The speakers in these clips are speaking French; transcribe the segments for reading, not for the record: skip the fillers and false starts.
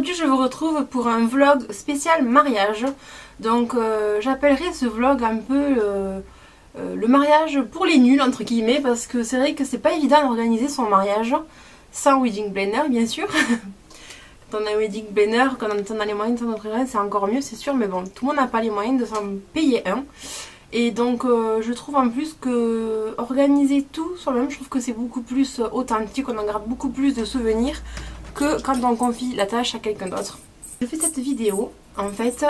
aujourd'hui je vous retrouve pour un vlog spécial mariage. Donc j'appellerai ce vlog un peu le mariage pour les nuls entre guillemets, parce que c'est vrai que c'est pas évident d'organiser son mariage sans wedding planner bien sûr. Quand on a un wedding planner, quand on a les moyens de s'en offrir un, c'est encore mieux c'est sûr, mais bon, tout le monde n'a pas les moyens de s'en payer un. Et donc je trouve en plus que organiser tout soi-même, je trouve que c'est beaucoup plus authentique, on en garde beaucoup plus de souvenirs que quand on confie la tâche à quelqu'un d'autre. Je fais cette vidéo en fait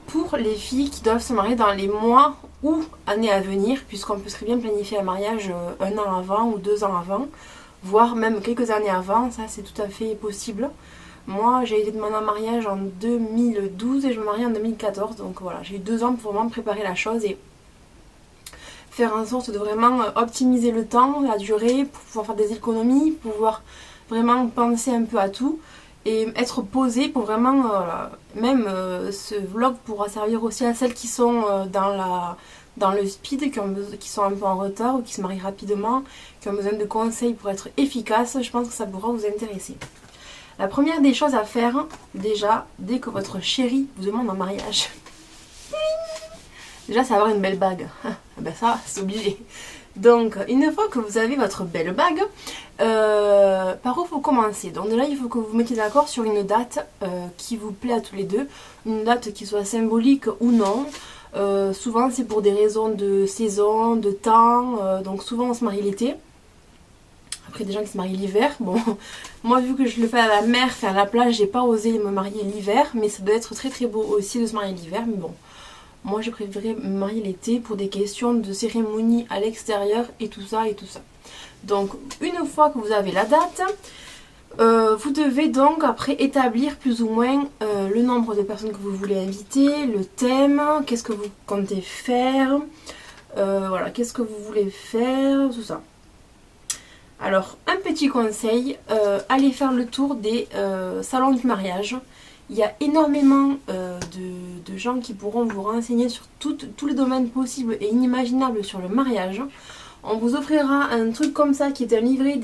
pour les filles qui doivent se marier dans les mois ou années à venir, puisqu'on peut très bien planifier un mariage un an avant ou 2 ans avant, voire même quelques années avant, ça c'est tout à fait possible. Moi j'ai été demandée en mariage en 2012 et je me marie en 2014, donc voilà, j'ai eu 2 ans pour vraiment préparer la chose et faire en sorte de vraiment optimiser le temps, la durée, pour pouvoir faire des économies, pouvoir vraiment penser un peu à tout et être posée pour vraiment, même ce vlog pourra servir aussi à celles qui sont dans le speed, qui sont un peu en retard ou qui se marient rapidement, qui ont besoin de conseils pour être efficaces. Je pense que ça pourra vous intéresser. La première des choses à faire, déjà, dès que votre chéri vous demande en mariage, déjà c'est avoir une belle bague. Ben ça, c'est obligé. Donc, une fois que vous avez votre belle bague, par où faut commencer? Donc déjà, il faut que vous vous mettiez d'accord sur une date qui vous plaît à tous les deux. Une date qui soit symbolique ou non. Souvent, c'est pour des raisons de saison, de temps. Donc souvent, on se marie l'été. Après, des gens qui se marient l'hiver. Bon, moi, vu que je le fais à la mer, à la plage, j'ai pas osé me marier l'hiver. Mais ça doit être très très beau aussi de se marier l'hiver. Mais bon, moi, j'ai préféré me marier l'été pour des questions de cérémonie à l'extérieur et tout ça et tout ça. Donc, une fois que vous avez la date, vous devez donc après établir plus ou moins le nombre de personnes que vous voulez inviter, le thème, qu'est-ce que vous comptez faire, voilà, qu'est-ce que vous voulez faire, tout ça. Alors, un petit conseil, allez faire le tour des salons du mariage. Il y a énormément de gens qui pourront vous renseigner sur tous les domaines possibles et inimaginables sur le mariage. On vous offrira un truc comme ça qui est un livret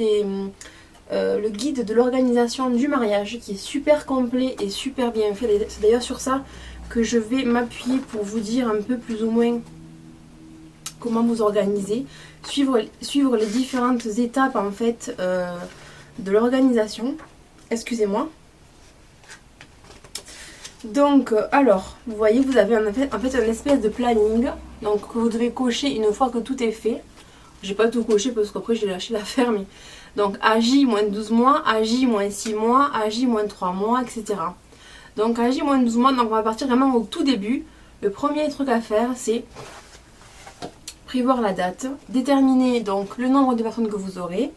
le guide de l'organisation du mariage qui est super complet et super bien fait. C'est d'ailleurs sur ça que je vais m'appuyer pour vous dire un peu plus ou moins comment vous organiser. Suivre les différentes étapes en fait de l'organisation. Excusez-moi. Donc, alors, vous voyez, vous avez en fait un espèce de planning donc, que vous devez cocher une fois que tout est fait. J'ai pas tout coché parce qu'après j'ai lâché l'affaire, mais donc AJ moins 12 mois, AJ moins 6 mois, AJ moins 3 mois, etc. Donc AJ moins 12 mois, donc on va partir vraiment au tout début. Le premier truc à faire, c'est prévoir la date, déterminer donc le nombre de personnes que vous aurez.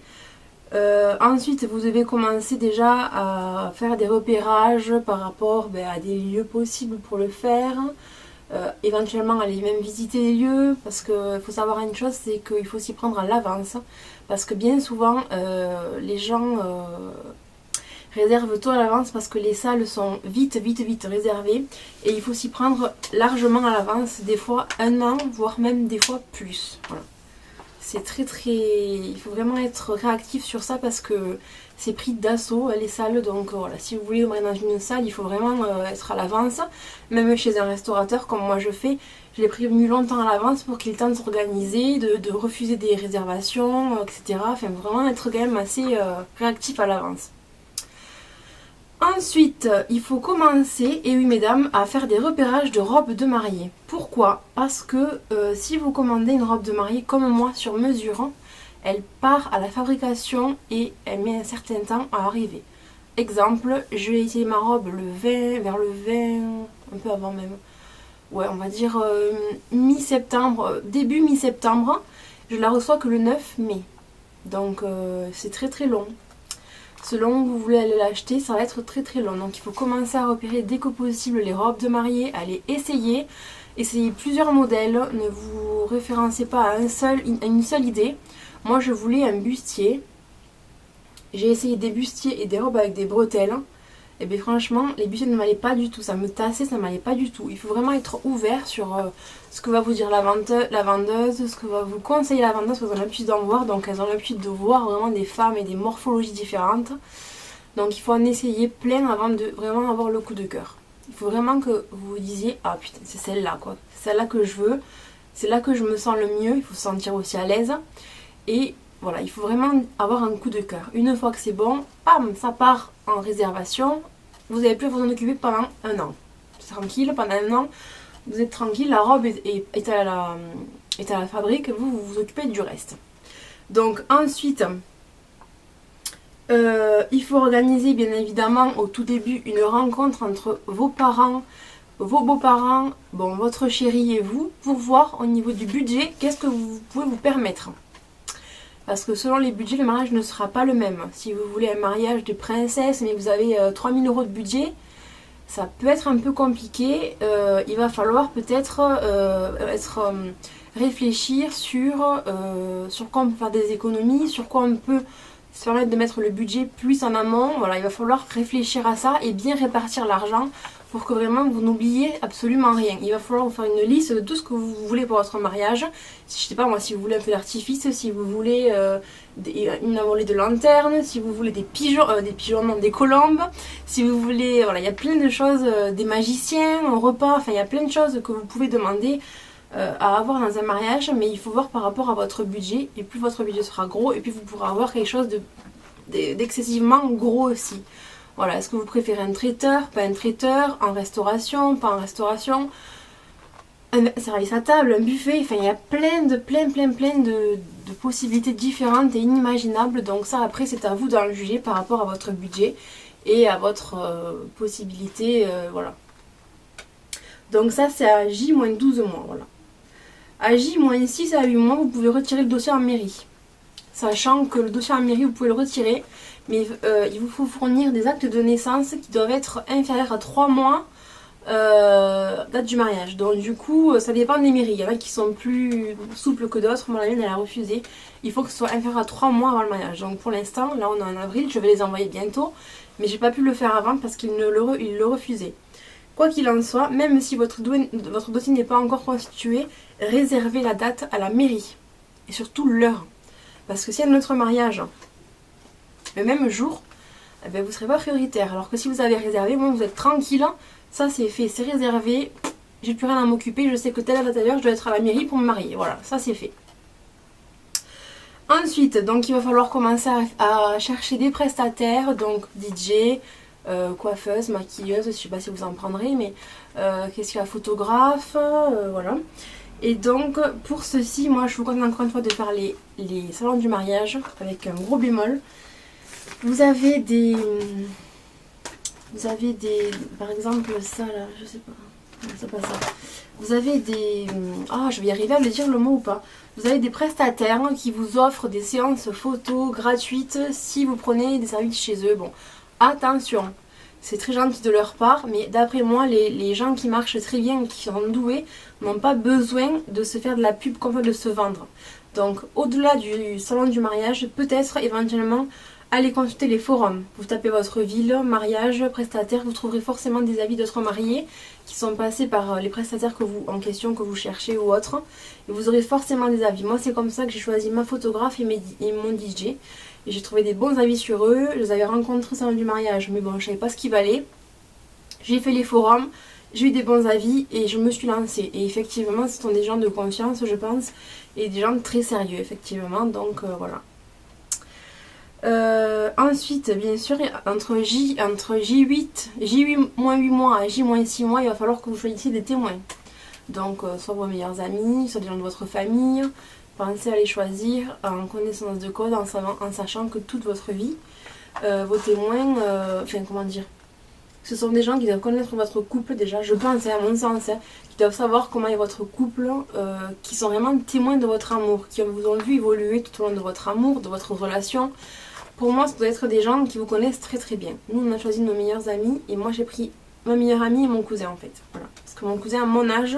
Ensuite, vous devez commencer déjà à faire des repérages par rapport à des lieux possibles pour le faire. Éventuellement aller même visiter les lieux, parce qu'il faut savoir une chose, c'est qu'il faut s'y prendre à l'avance, parce que bien souvent les gens réservent tôt à l'avance parce que les salles sont vite réservées et il faut s'y prendre largement à l'avance, des fois 1 an, voire même des fois plus. Voilà. C'est il faut vraiment être réactif sur ça parce que c'est pris d'assaut les salles. Donc voilà, si vous voulez aller dans une salle, il faut vraiment être à l'avance. Même chez un restaurateur comme moi je fais, je l'ai prévenu longtemps à l'avance pour qu'il ait le temps de s'organiser, de refuser des réservations, etc. Enfin vraiment être quand même assez réactif à l'avance. Ensuite, il faut commencer, et oui mesdames, à faire des repérages de robes de mariée. Pourquoi? Parce que si vous commandez une robe de mariée comme moi sur mesure, elle part à la fabrication et elle met un certain temps à arriver. Exemple, je vais essayer ma robe vers le 20, un peu avant même. Ouais, on va dire mi-septembre, début mi-septembre. Je la reçois que le 9 mai. Donc c'est très long. Selon où vous voulez aller l'acheter, ça va être très long. Donc il faut commencer à repérer dès que possible les robes de mariée, à les essayer. Essayez plusieurs modèles, ne vous référencez pas à une seule idée. Moi je voulais un bustier. J'ai essayé des bustiers et des robes avec des bretelles. Et bien franchement, les bustiers ne m'allaient pas du tout. Ça me tassait, ça ne m'allait pas du tout. Il faut vraiment être ouvert sur ce que va vous dire la vendeuse, ce que va vous conseiller la vendeuse, parce qu'elles ont l'habitude d'en voir. Donc elles ont l'habitude de voir vraiment des femmes et des morphologies différentes. Donc il faut en essayer plein avant de vraiment avoir le coup de cœur. Il faut vraiment que vous vous disiez, ah putain, c'est celle-là quoi. C'est celle-là que je veux. C'est là que je me sens le mieux. Il faut se sentir aussi à l'aise. Et voilà, il faut vraiment avoir un coup de cœur. Une fois que c'est bon, bam, ça part en réservation. Vous n'avez plus à vous en occuper pendant un an. C'est tranquille, pendant un an, vous êtes tranquille. La robe est à la fabrique. Vous vous occupez du reste. Donc ensuite... il faut organiser bien évidemment au tout début une rencontre entre vos parents, vos beaux-parents, bon, votre chéri et vous, pour voir au niveau du budget qu'est-ce que vous pouvez vous permettre. Parce que selon les budgets, le mariage ne sera pas le même. Si vous voulez un mariage de princesse mais vous avez 3000 € de budget, ça peut être un peu compliqué. Il va falloir peut-être réfléchir sur quoi on peut faire des économies, sur quoi on peut se permettre de mettre le budget plus en amont. Voilà, il va falloir réfléchir à ça et bien répartir l'argent pour que vraiment vous n'oubliez absolument rien. Il va falloir vous faire une liste de tout ce que vous voulez pour votre mariage. Je sais pas moi, si vous voulez un feu d'artifice, si vous voulez une envolée de lanterne, si vous voulez des pigeons, non, des colombes, si vous voulez, voilà, il y a plein de choses, des magiciens, un repas, enfin il y a plein de choses que vous pouvez demander à avoir dans un mariage, mais il faut voir par rapport à votre budget, et plus votre budget sera gros, et puis vous pourrez avoir quelque chose d'excessivement gros aussi. Voilà, est-ce que vous préférez un traiteur, pas un traiteur, en restauration, pas en restauration, un service à table, un buffet, enfin il y a plein de possibilités différentes et inimaginables, donc ça après c'est à vous d'en juger par rapport à votre budget et à votre possibilité, voilà. Donc ça c'est à J-12 mois, voilà. À J-6 à 8 mois, vous pouvez retirer le dossier en mairie. Sachant que le dossier en mairie, vous pouvez le retirer, mais il vous faut fournir des actes de naissance qui doivent être inférieurs à 3 mois date du mariage. Donc du coup, ça dépend des mairies. Il y en a qui sont plus souples que d'autres. Moi, la mienne, elle a refusé. Il faut que ce soit inférieur à 3 mois avant le mariage. Donc pour l'instant, là on est en avril, je vais les envoyer bientôt. Mais j'ai pas pu le faire avant parce qu'il le refusait. Quoi qu'il en soit, même si votre dossier n'est pas encore constitué, réservez la date à la mairie. Et surtout l'heure. Parce que si à notre mariage, le même jour, eh bien, vous ne serez pas prioritaire. Alors que si vous avez réservé, bon, vous êtes tranquille, ça c'est fait, c'est réservé, j'ai plus rien à m'occuper, je sais que telle date à l'heure, je dois être à la mairie pour me marier. Voilà, ça c'est fait. Ensuite, donc il va falloir commencer à chercher des prestataires, donc DJ, coiffeuse, maquilleuse, je ne sais pas si vous en prendrez, mais qu'est-ce qu'il y a, photographe, voilà. Et donc pour ceci, moi je vous conseille encore une fois de faire les salons du mariage avec un gros bémol. Vous avez des, par exemple ça là, je sais pas, non, c'est pas ça. Vous avez des, je vais y arriver à me dire le mot ou pas. Vous avez des prestataires qui vous offrent des séances photos gratuites si vous prenez des services chez eux. Bon, attention, c'est très gentil de leur part, mais d'après moi, les gens qui marchent très bien, qui sont doués, n'ont pas besoin de se faire de la pub comme ça, de se vendre. Donc, au-delà du salon du mariage, peut-être éventuellement allez consulter les forums. Vous tapez votre ville, mariage, prestataire, vous trouverez forcément des avis d'autres mariés qui sont passés par les prestataires en question que vous cherchez ou autres. Et vous aurez forcément des avis. Moi, c'est comme ça que j'ai choisi ma photographe et mon DJ. Et j'ai trouvé des bons avis sur eux. Je les avais rencontrés au salon du mariage, mais bon, je savais pas ce qu'il valait. J'ai fait les forums, j'ai eu des bons avis et je me suis lancée. Et effectivement, ce sont des gens de confiance, je pense, et des gens très sérieux, effectivement. Donc voilà. Ensuite, bien sûr, entre J8 moins 8 mois à J moins 6 mois, il va falloir que vous choisissiez des témoins. Donc, soit vos meilleurs amis, soit des gens de votre famille. Pensez à les choisir en connaissance de cause, en sachant que toute votre vie, vos témoins, comment dire, ce sont des gens qui doivent connaître votre couple déjà, je pense, à mon sens, qui doivent savoir comment est votre couple, qui sont vraiment témoins de votre amour, qui vous ont vu évoluer tout au long de votre amour, de votre relation. Pour moi, ça doit être des gens qui vous connaissent très très bien. Nous, on a choisi nos meilleurs amis et moi j'ai pris ma meilleure amie et mon cousin en fait. Voilà. Parce que mon cousin a mon âge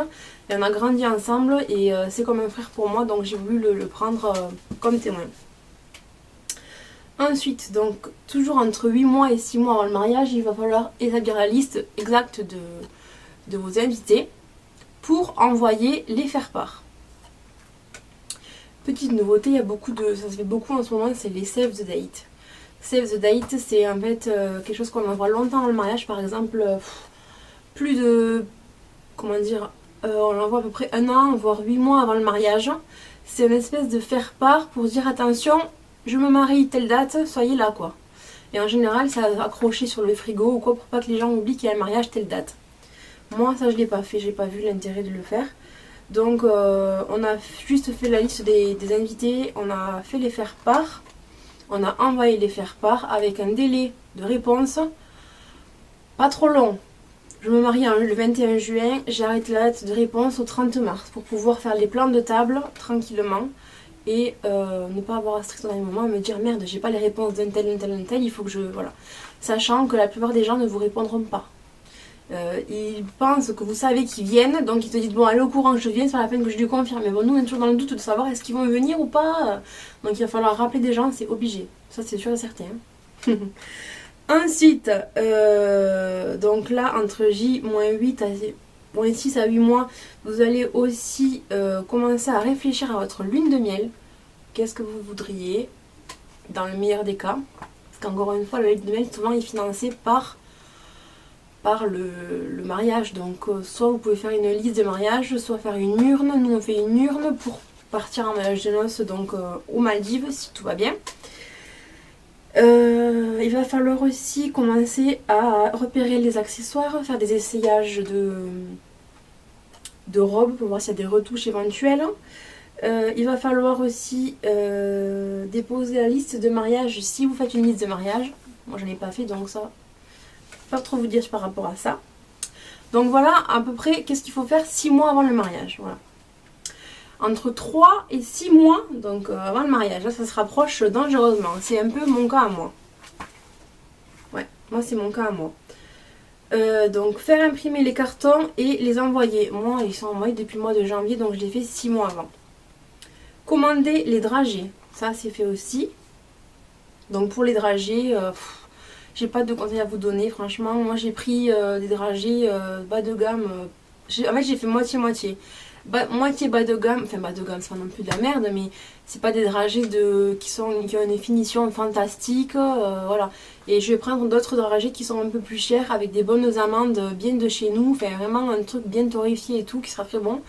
et on a grandi ensemble et c'est comme un frère pour moi, donc j'ai voulu le prendre comme témoin. Ensuite, donc toujours entre 8 mois et 6 mois avant le mariage, il va falloir établir la liste exacte de vos invités pour envoyer les faire-part. Petite nouveauté, il y a ça se fait beaucoup en ce moment, c'est les save the date. Save the date, c'est en fait quelque chose qu'on envoie longtemps avant le mariage, par exemple, plus de, comment dire, on l'envoie à peu près 1 an, voire 8 mois avant le mariage. C'est une espèce de faire part pour dire attention, je me marie telle date, soyez là quoi. Et en général, ça a accroché sur le frigo ou quoi pour pas que les gens oublient qu'il y a un mariage telle date. Moi, ça je l'ai pas fait, j'ai pas vu l'intérêt de le faire. Donc, on a juste fait la liste des invités, on a fait les faire part, on a envoyé les faire part avec un délai de réponse pas trop long. Je me marie le 21 juin, j'arrête la date de réponse au 30 mars pour pouvoir faire les plans de table tranquillement et ne pas avoir à stresser dans les moments et me dire merde, j'ai pas les réponses d'un tel, il faut que je. Voilà. Sachant que la plupart des gens ne vous répondront pas. Ils pensent que vous savez qu'ils viennent, donc ils te disent bon, allez au courant que je viens, c'est pas la peine que je lui confirme. Mais bon, nous on est toujours dans le doute de savoir est-ce qu'ils vont venir ou pas. Donc il va falloir rappeler des gens, c'est obligé. Ça, c'est sûr et certain. Ensuite, donc là, entre J-8 à -6 à 8 mois, vous allez aussi commencer à réfléchir à votre lune de miel. Qu'est-ce que vous voudriez, dans le meilleur des cas? Parce qu'encore une fois, la lune de miel, souvent, est financée par le mariage. Donc, soit vous pouvez faire une liste de mariage, soit faire une urne. Nous, on fait une urne pour partir en voyage de noces, donc aux Maldives, si tout va bien. Il va falloir aussi commencer à repérer les accessoires, faire des essayages de robes pour voir s'il y a des retouches éventuelles. Il va falloir aussi déposer la liste de mariage si vous faites une liste de mariage. Moi je n'en ai pas fait donc ça, je ne peux pas trop vous dire par rapport à ça. Donc voilà à peu près qu'est-ce qu'il faut faire 6 mois avant le mariage. Voilà. Entre 3 et 6 mois, donc avant le mariage, là ça se rapproche dangereusement. C'est un peu mon cas à moi. Ouais, moi c'est mon cas à moi. Donc faire imprimer les cartons et les envoyer. Moi ils sont envoyés depuis le mois de janvier, donc je les fais 6 mois avant. Commander les dragées, ça c'est fait aussi. Donc pour les dragées, j'ai pas de conseils à vous donner franchement. Moi j'ai pris des dragées bas de gamme. En fait j'ai fait moitié-moitié. Moitié bas de gamme, enfin bas de gamme c'est pas non plus de la merde, mais c'est pas des dragées qui ont une finition fantastique, voilà. Et je vais prendre d'autres dragées qui sont un peu plus chères avec des bonnes amandes bien de chez nous, enfin vraiment un truc bien torréfié et tout qui sera très bon,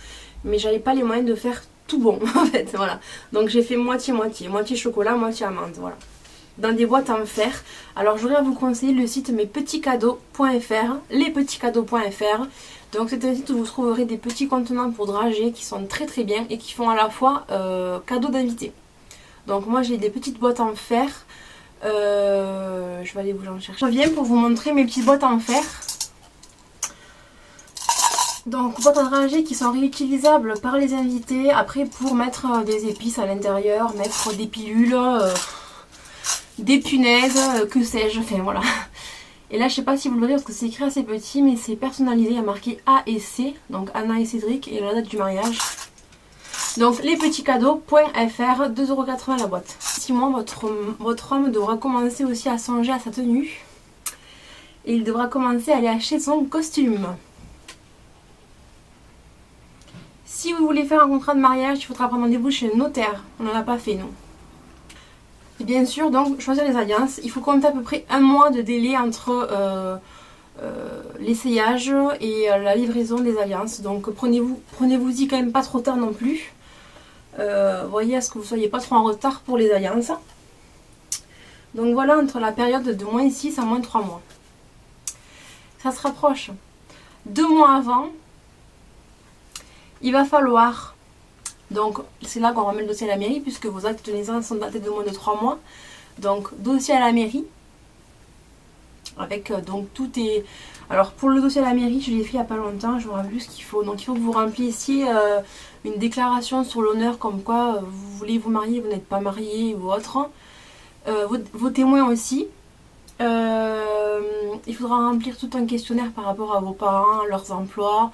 mais j'avais pas les moyens de faire tout bon en fait, voilà. Donc j'ai fait moitié-moitié, moitié chocolat, moitié amande, voilà. Dans des boîtes en fer. Alors j'aurais à vous conseiller le site mespetitscadeaux.fr, lespetitscadeaux.fr. Donc c'est un site où vous trouverez des petits contenants pour dragées qui sont très très bien et qui font à la fois cadeaux d'invités. Donc moi j'ai des petites boîtes en fer. Je vais aller vous en chercher. Je reviens pour vous montrer mes petites boîtes en fer. Donc boîtes à dragées qui sont réutilisables par les invités. Après pour mettre des épices à l'intérieur, mettre des pilules, des punaises, que sais-je, enfin voilà. Et là je sais pas si vous le verrez parce que c'est écrit assez petit mais c'est personnalisé, il y a marqué A et C, donc Anna et Cédric et la date du mariage. Donc lespetitscadeaux.fr, 2,80€ la boîte. 6 mois, votre homme devra commencer aussi à songer à sa tenue. Et il devra commencer à aller acheter son costume. Si vous voulez faire un contrat de mariage, il faudra prendre rendez-vous chez le notaire. On n'en a pas fait nous. Et bien sûr, donc choisir les alliances. Il faut compter à peu près 1 mois de délai entre l'essayage et la livraison des alliances. Donc prenez-vous-y quand même pas trop tard non plus. Voyez à ce que vous soyez pas trop en retard pour les alliances. Donc voilà, entre la période de -6 à -3 mois. Ça se rapproche. 2 mois avant, il va falloir... Donc c'est là qu'on remet le dossier à la mairie puisque vos actes de naissance sont datés de moins de 3 mois. Donc dossier à la mairie. Avec donc tout est... Alors pour le dossier à la mairie, je l'ai fait il n'y a pas longtemps, je vous rappelle ce qu'il faut. Donc il faut que vous remplissiez une déclaration sur l'honneur comme quoi vous voulez vous marier, vous n'êtes pas marié ou autre. Vos témoins aussi. Il faudra remplir tout un questionnaire par rapport à vos parents, leurs emplois,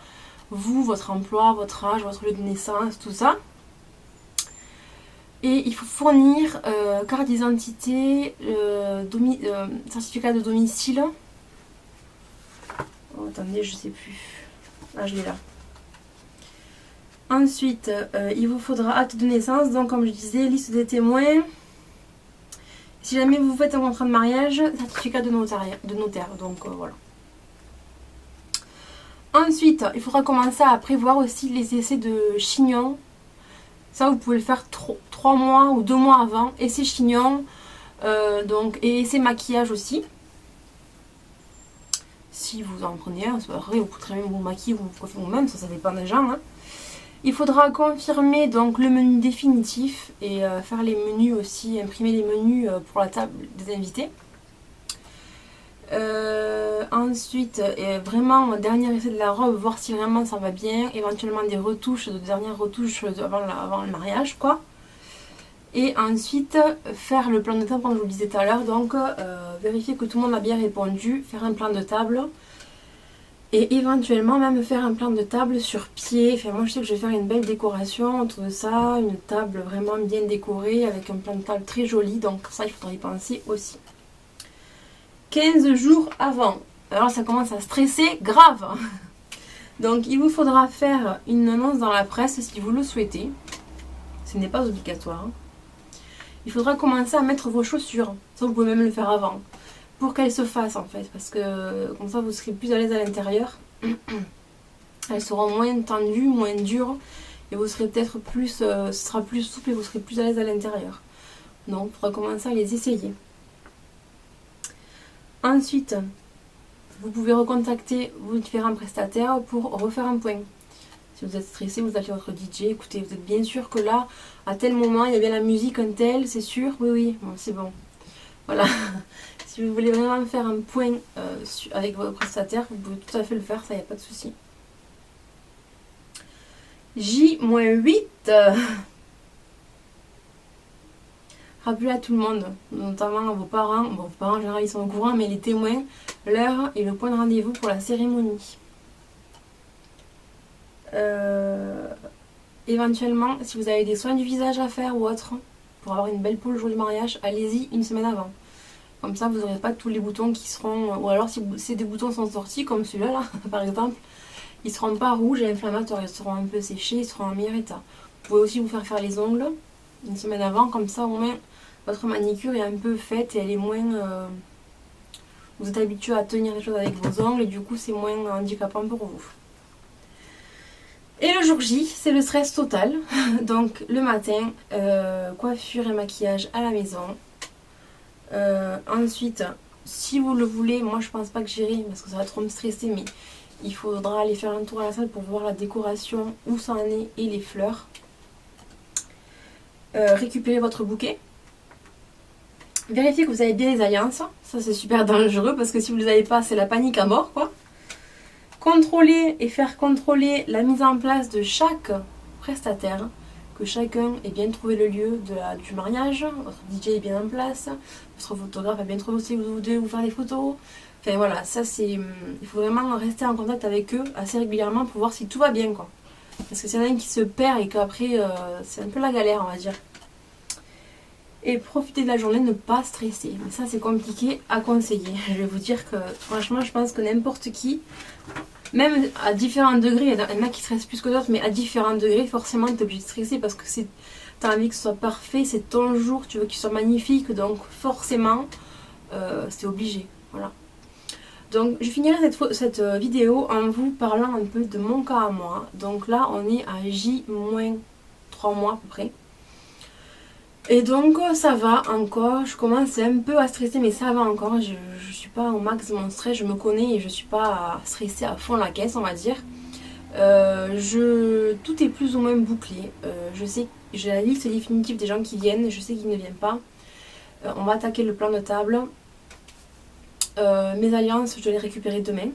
vous, votre emploi, votre âge, votre lieu de naissance, tout ça. Et il faut fournir carte d'identité, certificat de domicile. Oh, attendez, je sais plus. Ah, je l'ai là. Ensuite, il vous faudra acte de naissance, donc comme je disais, liste des témoins. Si jamais vous faites un contrat de mariage, certificat de notaire. Donc voilà. Ensuite, il faudra commencer à prévoir aussi les essais de chignon. Ça, vous pouvez le faire 3 mois ou 2 mois avant. Essais chignon, et essais maquillage aussi. Si vous en prenez un, c'est pas vrai, vous pouvez très bien vous maquiller, vous coiffez vous-même, ça dépend des gens. Hein. Il faudra confirmer donc le menu définitif et faire les menus aussi, imprimer les menus pour la table des invités. Ensuite, vraiment dernier essai de la robe, voir si vraiment ça va bien, éventuellement des retouches, de dernières retouches avant le mariage quoi. Et ensuite faire le plan de table comme je vous le disais tout à l'heure, donc vérifier que tout le monde a bien répondu, faire un plan de table. Et éventuellement même faire un plan de table sur pied. Enfin moi je sais que je vais faire une belle décoration autour de ça. Une table vraiment bien décorée avec un plan de table très joli. Donc ça il faudra y penser aussi. 15 jours avant. Alors ça commence à stresser grave. Donc il vous faudra faire une annonce dans la presse si vous le souhaitez. Ce n'est pas obligatoire. Il faudra commencer à mettre vos chaussures. Ça vous pouvez même le faire avant. Pour qu'elles se fassent en fait, parce que comme ça vous serez plus à l'aise à l'intérieur. Elles seront moins tendues, moins dures, et vous serez peut-être plus, ce sera plus souple et vous serez plus à l'aise à l'intérieur. Donc il faudra commencer à les essayer. Ensuite, vous pouvez recontacter vos différents prestataires pour refaire un point. Si vous êtes stressé, vous appelez votre DJ, écoutez, vous êtes bien sûr que là, à tel moment, il y a bien la musique, un tel, c'est sûr? Oui, bon, c'est bon. Voilà. Si vous voulez vraiment faire un point avec vos prestataires, vous pouvez tout à fait le faire, ça, il n'y a pas de souci. J-8. Rappelez à tout le monde, notamment à vos parents. Bon, vos parents en général ils sont au courant, mais les témoins, l'heure et le point de rendez-vous pour la cérémonie. Éventuellement, si vous avez des soins du visage à faire ou autre, pour avoir une belle peau le jour du mariage, allez-y une semaine avant. Comme ça, vous n'aurez pas tous les boutons qui seront... Ou alors, si des boutons sont sortis, comme celui-là, là, par exemple, ils ne seront pas rouges et inflammatoires. Ils seront un peu séchés, ils seront en meilleur état. Vous pouvez aussi vous faire les ongles une semaine avant. Comme ça, au moins, votre manicure est un peu faite et elle est moins... Vous êtes habitué à tenir les choses avec vos ongles et du coup, c'est moins handicapant pour vous. Et le jour J, c'est le stress total. Donc, le matin, coiffure et maquillage à la maison. Ensuite, si vous le voulez, moi je pense pas que j'irai parce que ça va trop me stresser, mais il faudra aller faire un tour à la salle pour voir la décoration, où ça en est et les fleurs. Récupérer votre bouquet. Vérifiez que vous avez bien les alliances, ça c'est super dangereux parce que si vous ne les avez pas, c'est la panique à mort quoi. Contrôler et faire contrôler la mise en place de chaque prestataire. Que chacun ait bien trouvé le lieu du mariage, votre DJ est bien en place, votre photographe a bien trouvé aussi où vous devez vous faire des photos. Enfin voilà, ça c'est... Il faut vraiment rester en contact avec eux assez régulièrement pour voir si tout va bien quoi. Parce que s'il y en a un qui se perd et qu'après c'est un peu la galère on va dire. Et profiter de la journée, ne pas stresser. Mais ça c'est compliqué à conseiller. Je vais vous dire que franchement je pense que n'importe qui... Même à différents degrés, il y en a qui stressent plus que d'autres, mais à différents degrés, forcément, tu es obligé de stresser parce que tu as envie que ce soit parfait, c'est ton jour, tu veux qu'il soit magnifique, donc forcément, c'est obligé. Voilà. Donc, je finirai cette vidéo en vous parlant un peu de mon cas à moi. Donc là, on est à J-3 mois à peu près. Et donc ça va encore, je commence un peu à stresser mais ça va encore, je suis pas au max de mon stress, je me connais et je suis pas stressée à fond la caisse on va dire. Tout est plus ou moins bouclé, je sais, j'ai la liste définitive des gens qui viennent, je sais qu'ils ne viennent pas. On va attaquer le plan de table. Mes alliances je dois les récupérer demain,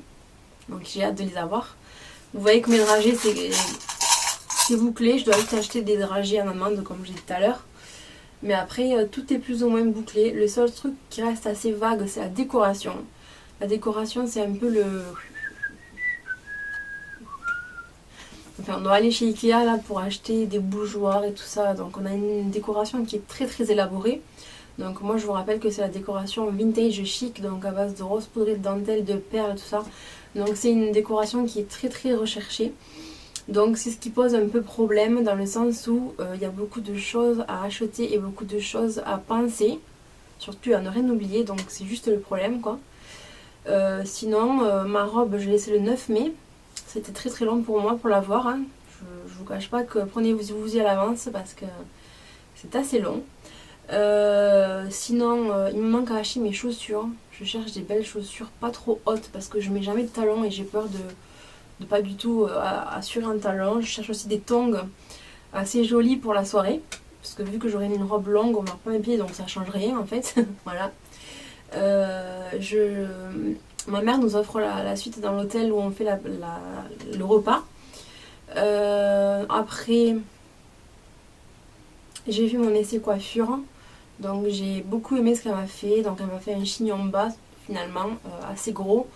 donc j'ai hâte de les avoir. Vous voyez que mes dragées c'est bouclé, je dois juste acheter des dragées en amande comme j'ai dit tout à l'heure. Mais après, tout est plus ou moins bouclé. Le seul truc qui reste assez vague, c'est la décoration. La décoration, c'est un peu le... Enfin, on doit aller chez Ikea là pour acheter des bougeoirs et tout ça. Donc on a une décoration qui est très très élaborée. Donc moi je vous rappelle que c'est la décoration vintage chic, donc à base de rose poudrée, de dentelle, de perles, tout ça. Donc c'est une décoration qui est très très recherchée. Donc c'est ce qui pose un peu problème dans le sens où il y a beaucoup de choses à acheter et beaucoup de choses à penser. surtout à ne rien oublier, donc c'est juste le problème quoi. Sinon, ma robe, je l'ai laissée le 9 mai. C'était très très long pour moi pour la voir. Hein. Je vous cache pas que prenez-vous-y à l'avance parce que c'est assez long. Sinon, il me manque à acheter mes chaussures. Je cherche des belles chaussures, pas trop hautes parce que je mets jamais de talons et j'ai peur de pas du tout assurer un talon. Je cherche aussi des tongs assez jolis pour la soirée. Parce que vu que j'aurai une robe longue, on marque pas mes pieds donc ça change rien en fait. Voilà. Ma mère nous offre la suite dans l'hôtel où on fait le repas. Après, j'ai fait mon essai coiffure. Donc j'ai beaucoup aimé ce qu'elle m'a fait. Donc elle m'a fait un chignon bas finalement, assez gros,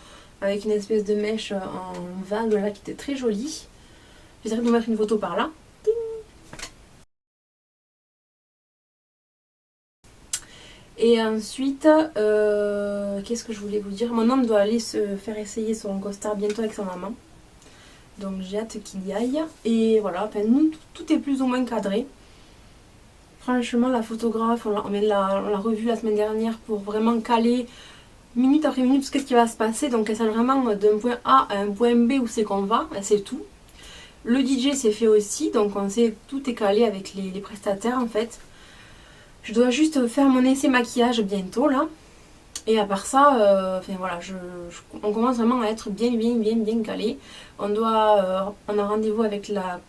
avec une espèce de mèche en vague là qui était très jolie. J'essaierai de vous mettre une photo par là. Et ensuite, qu'est-ce que je voulais vous dire? Mon homme doit aller se faire essayer son costard bientôt avec sa maman. Donc j'ai hâte qu'il y aille. Et voilà, enfin, nous, tout est plus ou moins cadré. Franchement, la photographe, on l'a revue la semaine dernière pour vraiment caler minute après minute ce qui va se passer. Donc elle sait vraiment d'un point A à un point B où c'est qu'on va, c'est tout. Le DJ c'est fait aussi, donc on sait tout est calé avec les prestataires en fait. Je dois juste faire mon essai maquillage bientôt là. Et à part ça, enfin voilà, on commence vraiment à être bien calé. On a rendez-vous avec la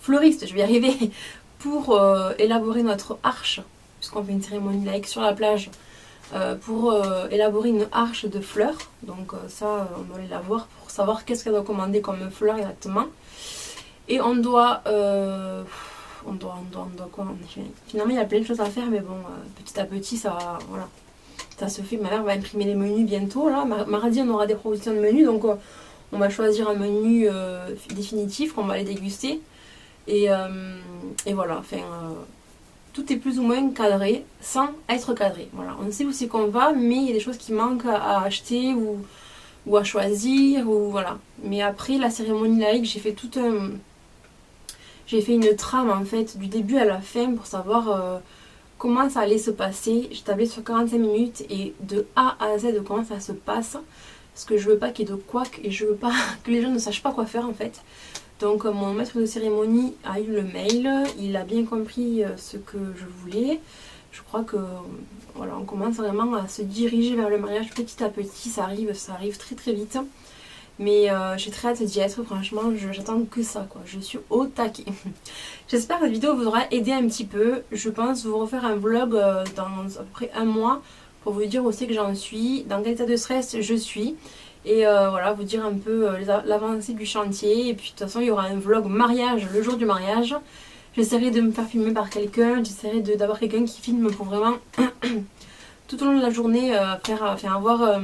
fleuriste, je vais y arriver, pour élaborer notre arche, puisqu'on fait une cérémonie laïque sur la plage, pour élaborer une arche de fleurs. Donc ça, on doit aller la voir pour savoir qu'est-ce qu'elle doit commander comme fleurs exactement. Et on doit quoi. Finalement, il y a plein de choses à faire, mais bon, petit à petit, voilà, ça se fait. Ma mère va imprimer les menus bientôt. Là, mardi, on aura des propositions de menus, donc on va choisir un menu définitif qu'on va aller déguster. Et voilà, enfin, tout est plus ou moins cadré sans être cadré. Voilà, on sait où c'est qu'on va, mais il y a des choses qui manquent à acheter ou à choisir, ou voilà. Mais après la cérémonie laïque, j'ai fait une trame en fait du début à la fin pour savoir comment ça allait se passer. J'ai tablé sur 45 minutes et de A à Z de comment ça se passe. Parce que je veux pas qu'il y ait de couac et je veux pas que les gens ne sachent pas quoi faire en fait. Donc mon maître de cérémonie a eu le mail, il a bien compris ce que je voulais. Je crois que voilà, on commence vraiment à se diriger vers le mariage petit à petit, ça arrive très très vite. Mais j'ai très hâte d'y être, franchement, j'attends que ça quoi, je suis au taquet. J'espère que cette vidéo vous aura aidé un petit peu. Je pense vous refaire un vlog dans à peu près un mois pour vous dire aussi que j'en suis, dans quel état de stress je suis. Et voilà, vous dire un peu l'avancée du chantier. Et puis de toute façon, il y aura un vlog mariage le jour du mariage. J'essaierai de me faire filmer par quelqu'un. J'essaierai d'avoir quelqu'un qui filme pour vraiment tout au long de la journée avoir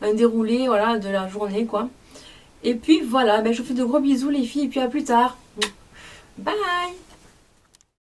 un déroulé voilà, de la journée quoi. Et puis voilà, ben, je vous fais de gros bisous les filles et puis à plus tard. Bye!